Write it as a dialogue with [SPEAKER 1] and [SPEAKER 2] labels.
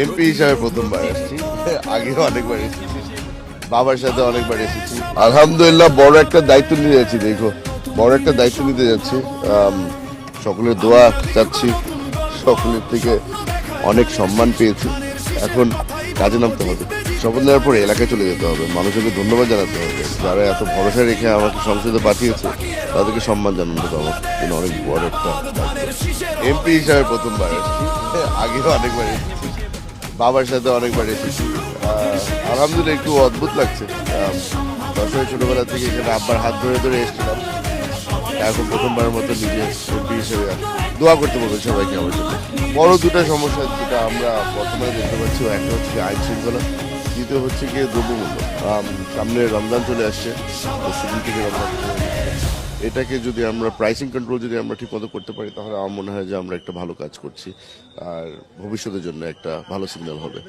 [SPEAKER 1] MP হিসাবে প্রথমবার এসেছি, আগেও অনেকবার এসেছি, বাবার সাথে অনেকবার এসেছি। আলহামদুলিল্লাহ বড় একটা দায়িত্ব নিতে যাচ্ছি। দেখো, বড় একটা দায়িত্ব নিতে যাচ্ছি। সকলের দোয়া চাচ্ছি, সকলের থেকে অনেক সম্মান পেয়েছি। এখন কাজে নামতে হবে। শপথ নেওয়ার পরে এলাকায় চলে যেতে হবে, মানুষকে ধন্যবাদ জানাতে হবে। যারা এত ভরসা রেখে আমাকে সংসদে পাঠিয়েছে তাদেরকে সম্মান জানানো তো আমার জন্য অনেক বড় একটা এমপি হিসাবে প্রথমবার এসেছি, আগেও অনেকবার এসেছি, বাবার সাথে অনেকবার এসেছি। আলহামদুলিল্লাহ একটু অদ্ভুত লাগছে। সবসময় ছোটবেলা থেকে এখানে আব্বার হাত ধরে ধরে এসেছিলাম, এখন প্রথমবারের মতো নিজে এমপি হিসেবে দোয়া করতে বলবে সবাইকে আমার জন্য। বড় দুটো সমস্যা যেটা আমরা বর্তমানে দেখতে পাচ্ছি, একটা হচ্ছে গিয়ে আইন শৃঙ্খলা, দ্বিতীয় হচ্ছে গিয়ে দ্রব্যমূল্য। সামনে রমজান চলে আসছে, পরশুদিন থেকে রমজান শুরু হয়ে যাচ্ছে। এটাকে যদি আমরা প্রাইসিং কন্ট্রোল যদি আমরা ঠিক মতো করতে পারি, তাহলে আমার মনে হয় যে আমরা একটা ভালো কাজ করছি, আর ভবিষ্যতের জন্য একটা ভালো সিগন্যাল হবে।